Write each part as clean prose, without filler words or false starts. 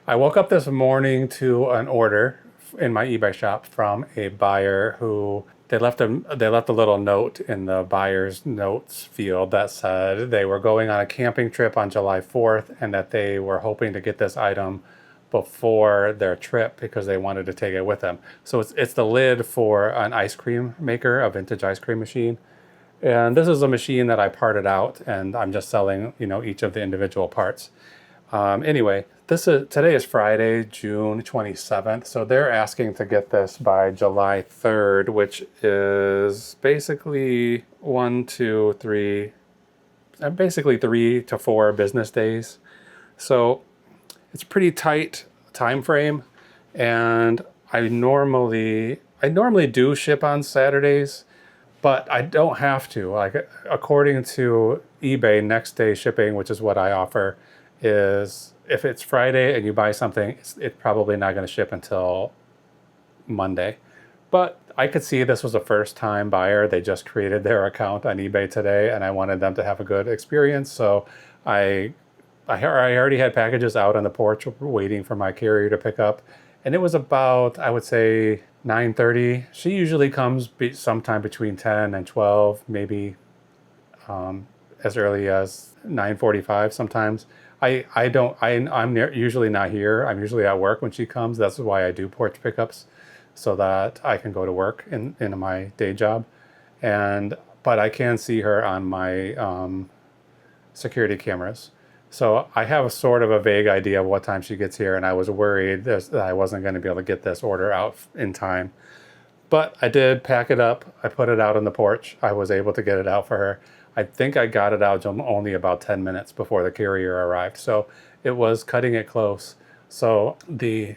I woke up this morning to an order in my eBay shop from a buyer who they left a little note in the buyer's notes field that said they were going on a camping trip on July 4th and that they were hoping to get this item before their trip because they wanted to take it with them. So it's the lid for an ice cream maker, a vintage ice cream machine. And this is a machine that I parted out and I'm just selling, each of the individual parts. Anyway, today is Friday, June 27th. So they're asking to get this by July 3rd, which is basically basically 3 to 4 business days. So it's a pretty tight time frame, and I normally do ship on Saturdays, but I don't have to. Like, according to eBay, next day shipping, which is what I offer, is if it's Friday and you buy something, it's probably not going to ship until Monday. But I could see this was a first time buyer. They just created their account on eBay today and I wanted them to have a good experience. So I already had packages out on the porch waiting for my carrier to pick up. And it was about, I would say, 9:30. She usually comes sometime between 10 and 12, maybe as early as 9:45 sometimes. I'm usually not here. I'm usually at work when she comes. That's why I do porch pickups, so that I can go to work in my day job. But I can see her on my security cameras. So I have a sort of a vague idea of what time she gets here, and I was worried that I wasn't going to be able to get this order out in time. But I did pack it up. I put it out on the porch. I was able to get it out for her. I think I got it out only about 10 minutes before the carrier arrived. So it was cutting it close. So I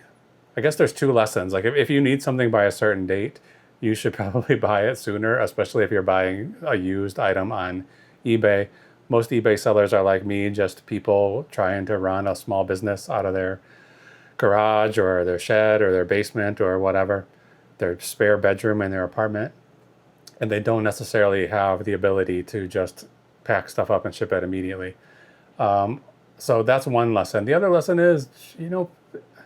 guess there's 2 lessons. Like, if you need something by a certain date, you should probably buy it sooner, especially if you're buying a used item on eBay. Most eBay sellers are like me, just people trying to run a small business out of their garage or their shed or their basement or whatever, their spare bedroom in their apartment. And they don't necessarily have the ability to just pack stuff up and ship it immediately. So that's one lesson. The other lesson is,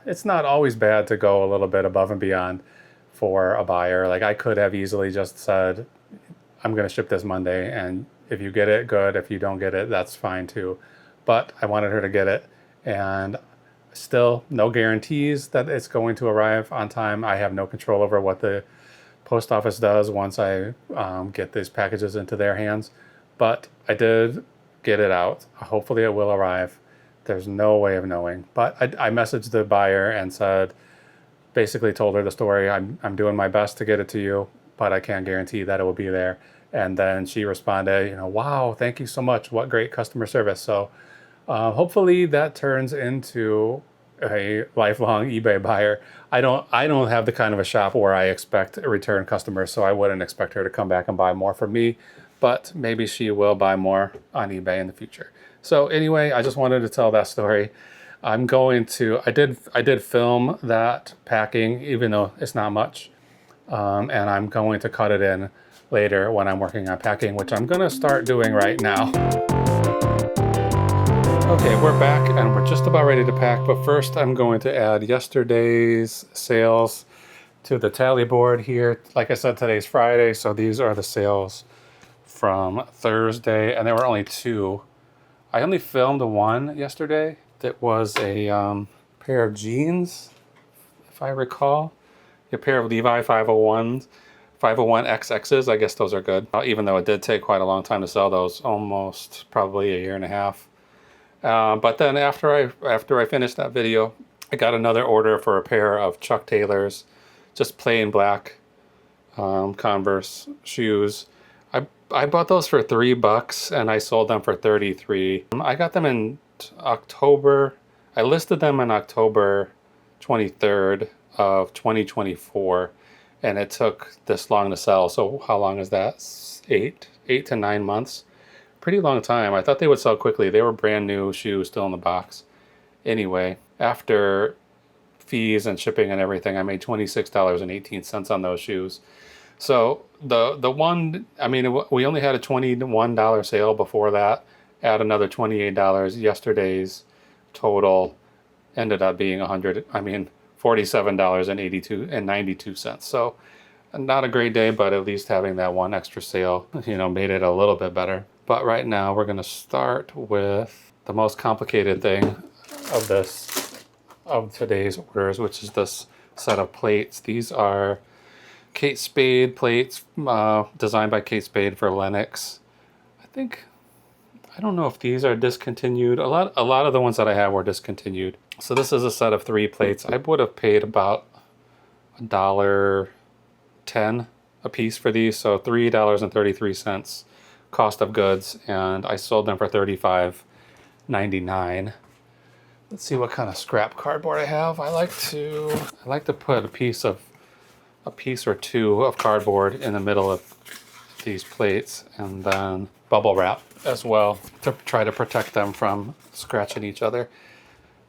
it's not always bad to go a little bit above and beyond for a buyer. Like, I could have easily just said, I'm going to ship this Monday, and if you get it, good. If you don't get it, that's fine too. But I wanted her to get it, and still no guarantees that it's going to arrive on time. I have no control over what the post office does once I get these packages into their hands. But I did get it out. Hopefully it will arrive. There's no way of knowing. But I messaged the buyer and basically told her the story. I'm doing my best to get it to you, but I can't guarantee that it will be there. And then she responded, wow, thank you so much. What great customer service. So hopefully that turns into a lifelong eBay buyer. I don't have the kind of a shop where I expect a return customer, so I wouldn't expect her to come back and buy more from me, but maybe she will buy more on eBay in the future. So anyway, I just wanted to tell that story. I did film that packing, even though it's not much. And I'm going to cut it in later when I'm working on packing, which I'm gonna start doing right now. Okay, we're back and we're just about ready to pack, but first I'm going to add yesterday's sales to the tally board here. Like I said, today's Friday, so these are the sales from Thursday, and there were only 2. I only filmed one yesterday. That was a pair of jeans, if I recall. A pair of Levi 501 XXs. I guess those are good, even though it did take quite a long time to sell those, almost probably a year and a half. But then after I finished that video, I got another order for a pair of Chuck Taylors, just plain black Converse shoes. I bought those for $3 and I sold them for 33. I got them in October. I listed them on October 23rd of 2024, and it took this long to sell. So how long is that? 8 to 9 months. Pretty long time. I thought they would sell quickly. They were brand new shoes still in the box. Anyway, after fees and shipping and everything, I made $26.18 on those shoes. So the one, I mean, we only had a $21 sale before that. Add another $28. Yesterday's total ended up being $47.92. So not a great day, but at least having that one extra sale, made it a little bit better. But right now we're gonna start with the most complicated thing of today's orders, which is this set of plates. These are Kate Spade plates, designed by Kate Spade for Lennox. I don't know if these are discontinued. A lot of the ones that I have were discontinued. So this is a set of 3 plates. I would have paid about $1.10 a piece for these, so $3.33 cost of goods, and I sold them for $35.99. Let's see what kind of scrap cardboard I have. I like to put a piece or two of cardboard in the middle of these plates, and then bubble wrap as well to try to protect them from scratching each other.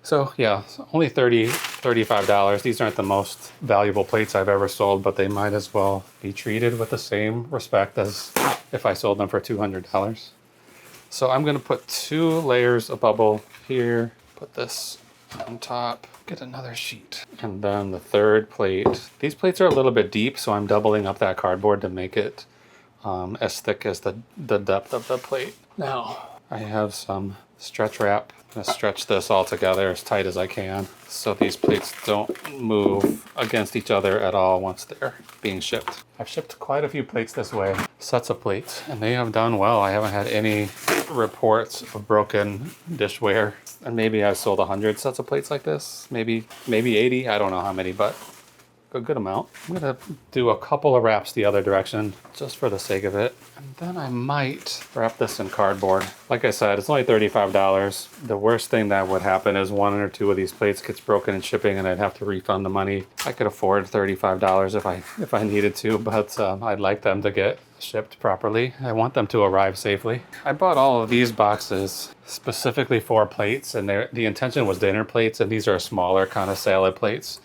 So yeah, only $35. These aren't the most valuable plates I've ever sold, but they might as well be treated with the same respect as if I sold them for $200. So I'm gonna put 2 layers of bubble here, put this on top, get another sheet, and then the 3rd plate. These plates are a little bit deep, so I'm doubling up that cardboard to make it as thick as the depth of the plate. Now I have some stretch wrap. I'm gonna stretch this all together as tight as I can so these plates don't move against each other at all once they're being shipped. I've shipped quite a few plates this way, sets of plates, and they have done well. I haven't had any reports of broken dishware, and maybe I've sold 100 sets of plates like this, maybe 80, I don't know how many, but a good amount. I'm gonna do a couple of wraps the other direction just for the sake of it, and then I might wrap this in cardboard. Like I said, it's only $35. The worst thing that would happen is 1 or 2 of these plates gets broken in shipping and I'd have to refund the money. I could afford $35 if I needed to, but I'd like them to get shipped properly. I want them to arrive safely. I bought all of these boxes specifically for plates, and the intention was dinner plates, and these are smaller kind of salad plates.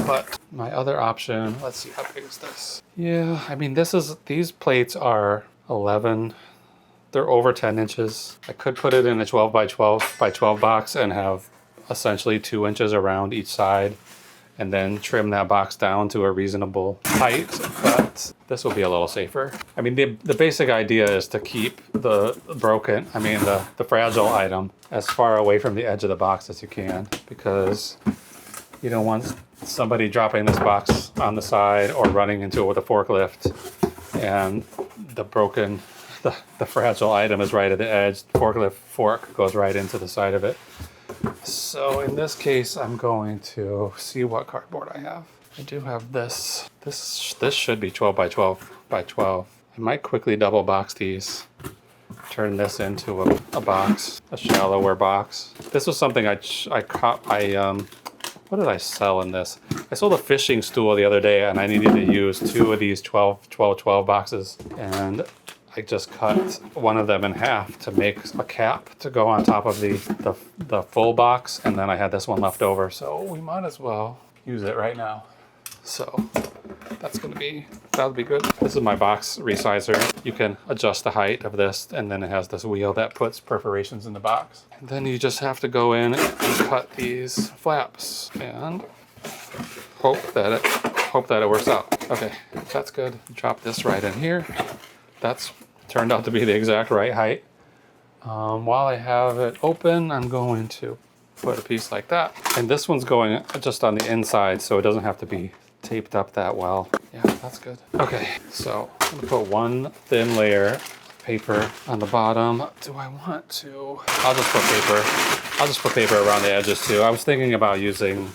But my other option, let's see, how big is this? Yeah, I mean, these plates are 11, they're over 10 inches. I could put it in a 12 by 12 by 12 box and have essentially 2 inches around each side, and then trim that box down to a reasonable height, but this will be a little safer. I mean, the basic idea is to keep the fragile item as far away from the edge of the box as you can, because you don't want somebody dropping this box on the side or running into it with a forklift, and the fragile item is right at the edge. The forklift fork goes right into the side of it. So in this case, I'm going to see what cardboard I have. I do have this. This should be 12 by 12 by 12. I might quickly double box these. Turn this into a box, a shallower box. This was something I caught. What did I sell in this? I sold a fishing stool the other day, and I needed to use 2 of these 12 boxes, and I just cut one of them in half to make a cap to go on top of the full box, and then I had this one left over, so we might as well use it right now. So that'll be good. This is my box resizer. You can adjust the height of this, and then it has this wheel that puts perforations in the box. And then you just have to go in and cut these flaps and hope that it works out. Okay, that's good. Drop this right in here. That's turned out to be the exact right height. While I have it open, I'm going to put a piece like that. And this one's going just on the inside, so it doesn't have to be taped up that well. Yeah, that's good. Okay, so I'm gonna put 1 thin layer of paper on the bottom. Do I want to? I'll just put paper around the edges too. I was thinking about using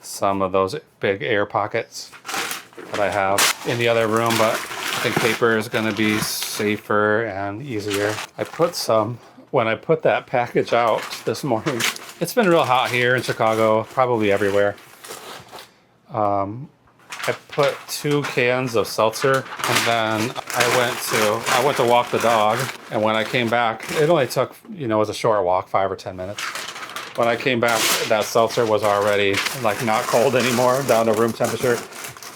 some of those big air pockets that I have in the other room, but I think paper is gonna be safer and easier. When I put that package out this morning, it's been real hot here in Chicago, probably everywhere. I put 2 cans of seltzer, and then I went to walk the dog, and when I came back, it only took, it was a short walk, 5 or 10 minutes. When I came back, that seltzer was already not cold anymore, down to room temperature.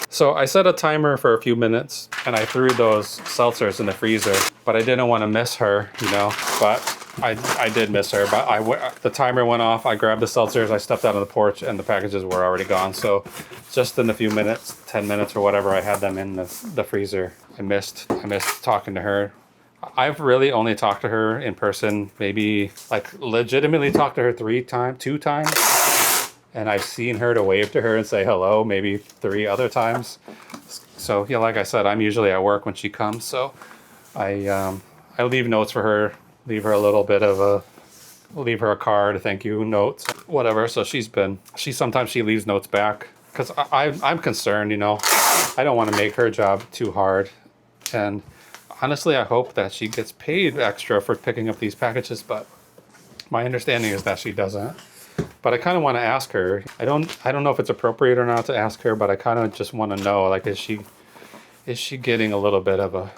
So I set a timer for a few minutes, and I threw those seltzers in the freezer, but I didn't want to miss her, but I did miss her, but the timer went off. I grabbed the seltzers, I stepped out on the porch, and the packages were already gone. So just in a few minutes, 10 minutes or whatever, I had them in the freezer. I missed talking to her. I've really only talked to her in person, maybe like legitimately talked to her 2 times. And I've seen her to wave to her and say hello, maybe 3 other times. So yeah, like I said, I'm usually at work when she comes. So I leave notes for her. Leave her a card, a thank you notes, whatever. So sometimes she leaves notes back because I'm concerned, you know, I don't want to make her job too hard. And honestly, I hope that she gets paid extra for picking up these packages, but my understanding is that she doesn't. But I kind of want to ask her. I don't know if it's appropriate or not to ask her, but I kind of just want to know, like, is she getting a little bit of a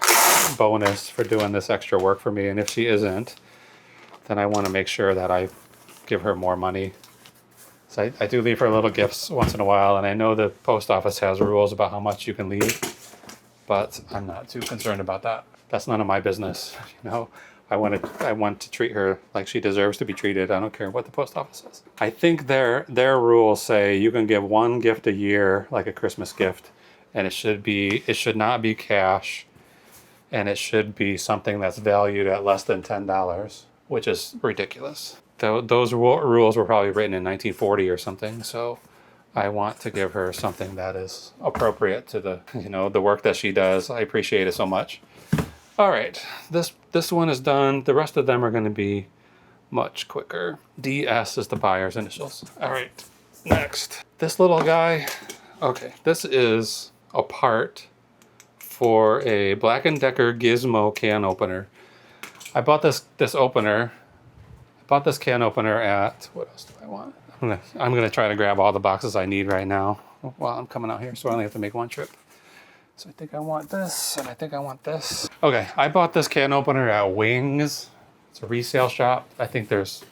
bonus for doing this extra work for me? And if she isn't, then I want to make sure that I give her more money. So I do leave her little gifts once in a while, and I know the post office has rules about how much you can leave, but I'm not too concerned about that. That's none of my business, you know. I want to treat her like she deserves to be treated. I don't care what the post office says. I think their rules say you can give 1 gift a year, like a Christmas gift, and it should not be cash. And it should be something that's valued at less than $10, which is ridiculous. Those rules were probably written in 1940 or something, so I want to give her something that is appropriate to the work that she does. I appreciate it so much. All right, this one is done. The rest of them are going to be much quicker. DS is the buyer's initials. All right, next. This little guy. Okay, this is a part for a Black & Decker Gizmo can opener. I bought this opener. I bought this can opener at, what else do I want? I'm gonna try to grab all the boxes I need right now while I'm coming out here, so I only have to make 1 trip. So I think I want this, and I think I want this. Okay, I bought this can opener at Wings. It's a resale shop. I think there's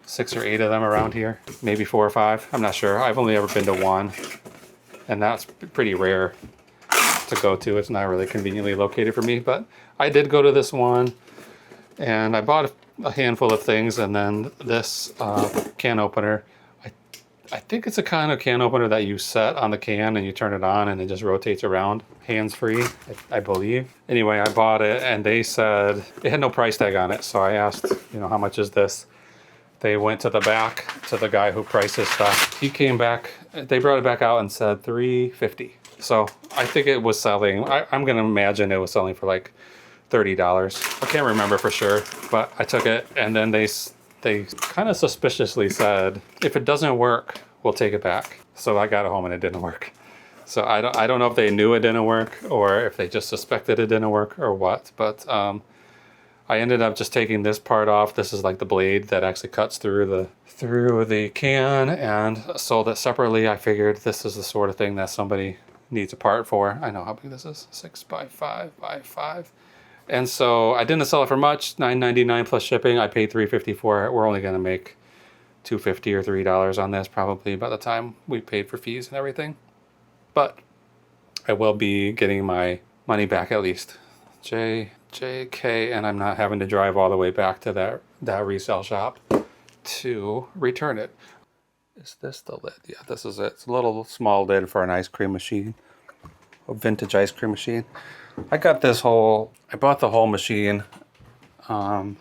6 or 8 of them around here, maybe 4 or 5. I'm not sure. I've only ever been to 1, and that's pretty rare to go to. It's not really conveniently located for me, but I did go to this one, and I bought a handful of things, and then this can opener. I think it's a kind of can opener that you set on the can and you turn it on and it just rotates around, hands-free, I believe. Anyway, I bought it, and they said it had no price tag on it, so I asked, how much is this? They went to the back to the guy who prices stuff. He came back, they brought it back out and said $3.50. So I think it was selling, I'm going to imagine it was selling for like $30. I can't remember for sure, but I took it, and then they kind of suspiciously said, if it doesn't work, we'll take it back. So I got it home and it didn't work. So I don't know if they knew it didn't work or if they just suspected it didn't work or what, but I ended up just taking this part off. This is like the blade that actually cuts through the can, and sold it separately. I figured this is the sort of thing that somebody needs a part for. I know how big this is, 6 by 5 by 5. And so I didn't sell it for much, $9.99 plus shipping. I paid $3.50 for it. We're only going to make $2.50 or $3 on this probably by the time we paid for fees and everything. But I will be getting my money back at least. JK, and I'm not having to drive all the way back to that resale shop to return it. Is this the lid? Yeah, this is it. It's a little small lid for an ice cream machine, a vintage ice cream machine. I bought the whole machine. I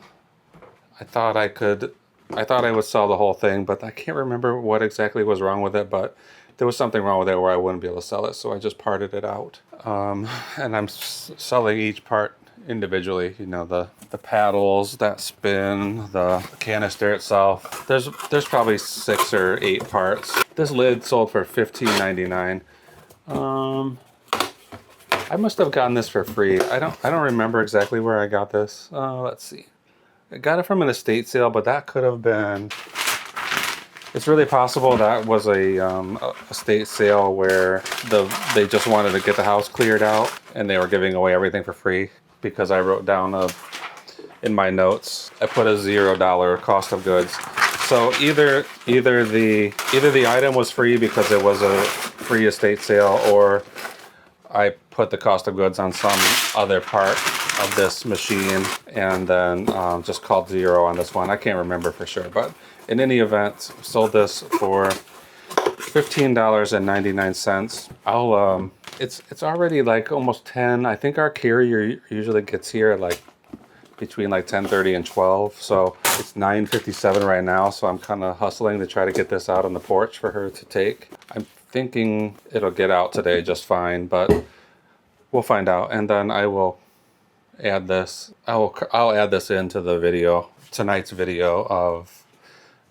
thought I would sell the whole thing, but I can't remember what exactly was wrong with it, but there was something wrong with it where I wouldn't be able to sell it, so I just parted it out. And I'm selling each part individually, the paddles that spin, the canister itself. There's probably 6 or 8 parts. This lid sold for $15.99. I must have gotten this for free. I don't remember exactly where I got this. Let's see. I got it from an estate sale, but that could have been... It's really possible that was a estate sale where they just wanted to get the house cleared out and they were giving away everything for free, because I wrote down in my notes, I put a $0 cost of goods. So either the item was free because it was a free estate sale, or I put the cost of goods on some other part of this machine, and then just called zero on this one. I can't remember for sure, but in any event, sold this for $15.99. It's already like almost 10. I think our carrier usually gets here at like between like 10:30 and 12. So it's 9:57 right now. So I'm kind of hustling to try to get this out on the porch for her to take. I'm thinking it'll get out today just fine, but we'll find out. And then I will add this. I'll add this into the video, tonight's video of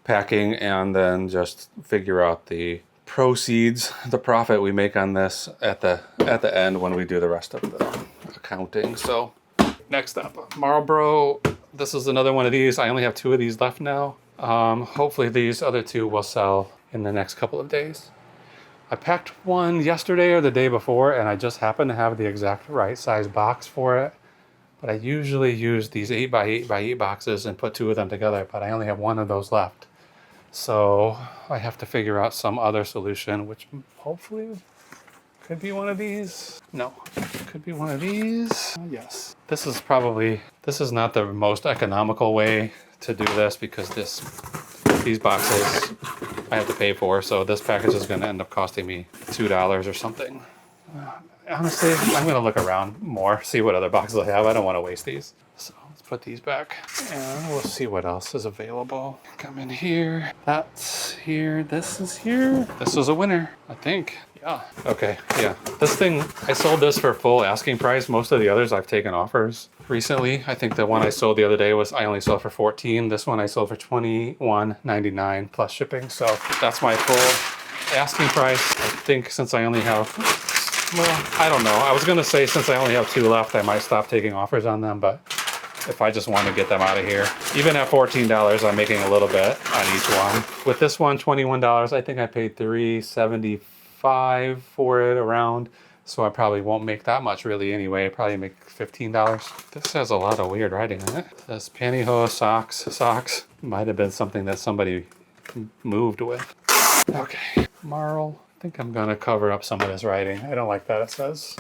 packing, and then just figure out the proceeds, the profit we make on this at the end when we do the rest of the accounting. So next up, Marl Bro. This is another one of these. I only have 2 of these left now. Hopefully these other 2 will sell in the next couple of days. I packed one yesterday or the day before, and I just happened to have the exact right size box for it. But I usually use these 8x8x8 boxes and put 2 of them together, but I only have 1 of those left. So I have to figure out some other solution, which hopefully could be one of these. No, could be one of these. Yes. This is not the most economical way to do this, because these boxes I have to pay for. So this package is going to end up costing me $2 or something. Honestly, I'm going to look around more, see what other boxes I have. I don't want to waste these. So let's put these back, and we'll see what else is available. Come in here. That's here. This is here. This is a winner, I think. Yeah. Okay. Yeah. This thing, I sold this for full asking price. Most of the others I've taken offers recently. I think the one I sold the other day I only sold for 14. This one I sold for $21.99 plus shipping. So that's my full asking price. I think since I only have, well, I don't know. I was going to say since I only have 2 left, I might stop taking offers on them, but if I just want to get them out of here. Even at $14, I'm making a little bit on each one. With this one, $21, I think I paid $3.75 for it around. So I probably won't make that much really anyway. Probably make $15. This has a lot of weird writing in it. It says pantyhose, socks. Might have been something that somebody moved with. Okay, Marl. I think I'm gonna cover up some of this writing. I don't like that it says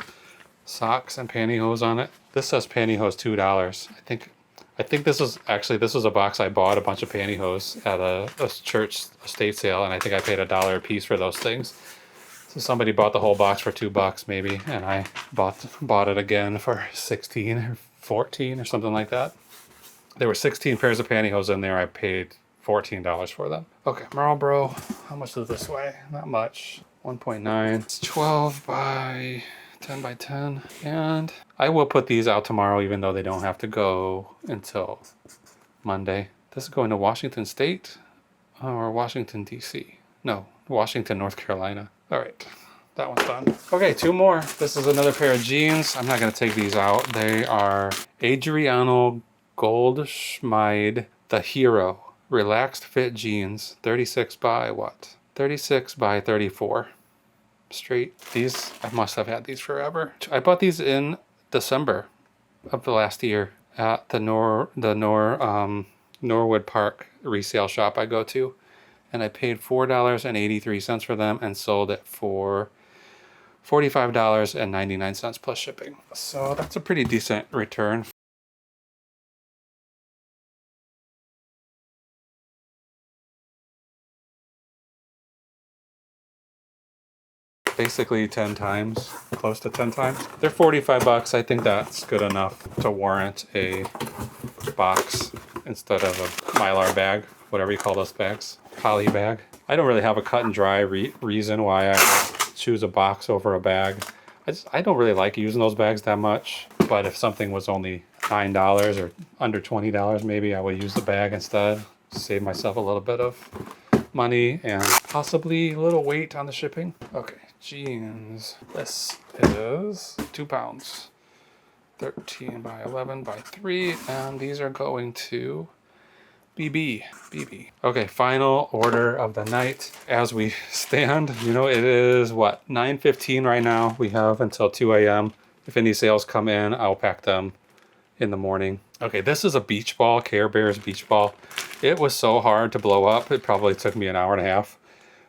socks and pantyhose on it. This says pantyhose $2. I think this is a box I bought a bunch of pantyhose at a church estate sale, and I think I paid $1 a piece for those things. So somebody bought the whole box for $2 maybe, and I bought it again for 16 or 14 or something like that. There were 16 pairs of pantyhose in there. I paid $14 for them. Okay, Marl Bro. How much is this weigh? Not much. 1.9. It's 12 by 10 by 10. And I will put these out tomorrow, even though they don't have to go until Monday. This is going to Washington State or Washington, D.C. No, Washington, North Carolina. All right, that one's done. Okay, 2 more. This is another pair of jeans. I'm not going to take these out. They are Adriano Goldschmied, the Hero. Relaxed fit jeans, 36 by what? 36 by 34. Straight. These, I must have had these forever. I bought these in December of the last year at the Norwood Park resale shop I go to. And I paid $4.83 for them and sold it for $45.99 plus shipping. So that's a pretty decent return. Basically 10 times, close to 10 times. They're $45. I think that's good enough to warrant a box instead of a Mylar bag, whatever you call those bags, poly bag. I don't really have a cut and dry reason why I choose a box over a bag. I don't really like using those bags that much, but if something was only $9 or under $20, maybe I would use the bag instead. Save myself a little bit of money and possibly a little weight on the shipping. Okay, jeans. This is 2 pounds. 13 by 11 by 3, and these are going to BB. Okay, final order of the night. As we stand, it is what, 9:15 right now. We have until 2 a.m. If any sales come in, I'll pack them in the morning. Okay, this is a beach ball, Care Bears beach ball. It was so hard to blow up. It probably took me an hour and a half.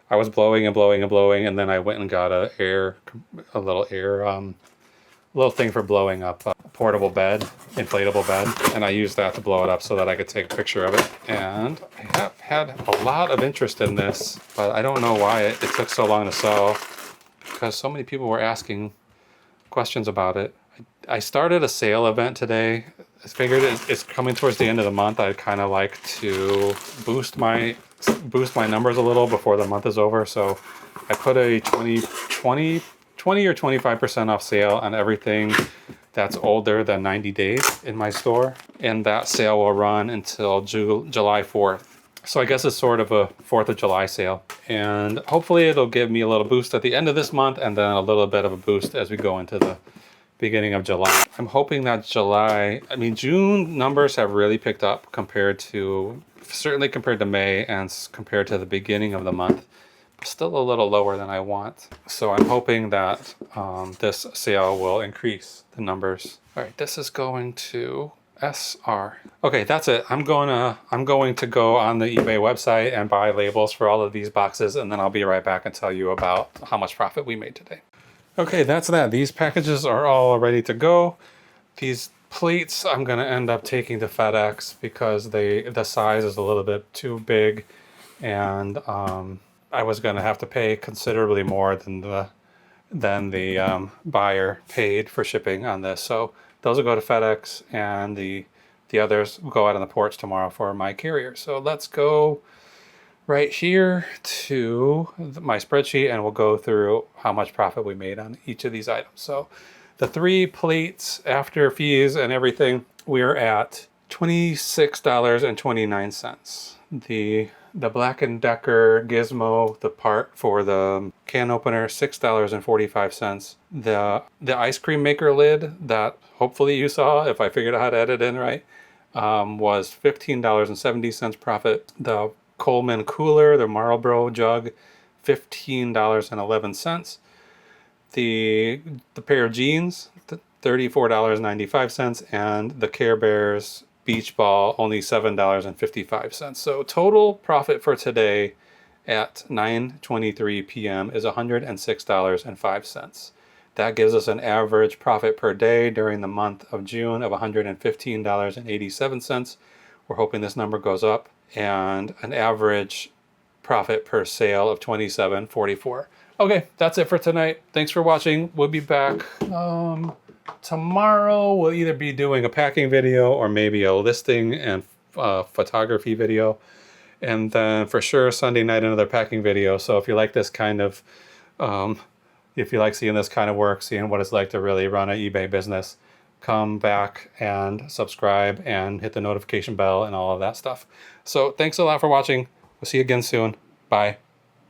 I was blowing and blowing and blowing, and then I went and got a little air little thing for blowing up a portable bed, inflatable bed, and I used that to blow it up so that I could take a picture of it. And I have had a lot of interest in this, but I don't know why it took so long to sell, because so many people were asking questions about it. I started a sale event today. I figured it's coming towards the end of the month. I'd kind of like to boost my numbers a little before the month is over. So I put a 20 or 25% off sale on everything that's older than 90 days in my store. And that sale will run until July 4th. So I guess it's sort of a 4th of July sale. And hopefully it'll give me a little boost at the end of this month and then a little bit of a boost as we go into the beginning of July. I'm hoping that June numbers have really picked up certainly compared to May and compared to the beginning of the month. Still a little lower than I want. So I'm hoping that this sale will increase the numbers. All right, this is going to SR. Okay, that's it. I'm going to go on the eBay website and buy labels for all of these boxes, and then I'll be right back and tell you about how much profit we made today. Okay, that's that. These packages are all ready to go. These plates I'm going to end up taking to FedEx because the size is a little bit too big, and I was going to have to pay considerably more than the buyer paid for shipping on this. So those will go to FedEx, and the others will go out on the porch tomorrow for my carrier. So let's go right here to my spreadsheet, and we'll go through how much profit we made on each of these items. So the 3 plates after fees and everything, we're at $26.29. The Black & Decker Gizmo, the part for the can opener, $6.45. The ice cream maker lid that hopefully you saw, if I figured out how to edit in right, was $15.70 profit. The Coleman cooler, the Marl Bro jug, $15.11. The pair of jeans, $34.95, and the Care Bears beach ball, only $7.55. So total profit for today at 9:23 p.m. is $106.05. That gives us an average profit per day during the month of June of $115.87. We're hoping this number goes up, and an average profit per sale of $27.44. Okay, that's it for tonight. Thanks for watching. We'll be back tomorrow. We'll either be doing a packing video or maybe a listing and photography video. And then for sure Sunday night another packing video. So if you like this kind of, if you like seeing this kind of work, seeing what it's like to really run an eBay business, come back and subscribe and hit the notification bell and all of that stuff. So thanks a lot for watching. We'll see you again soon. Bye.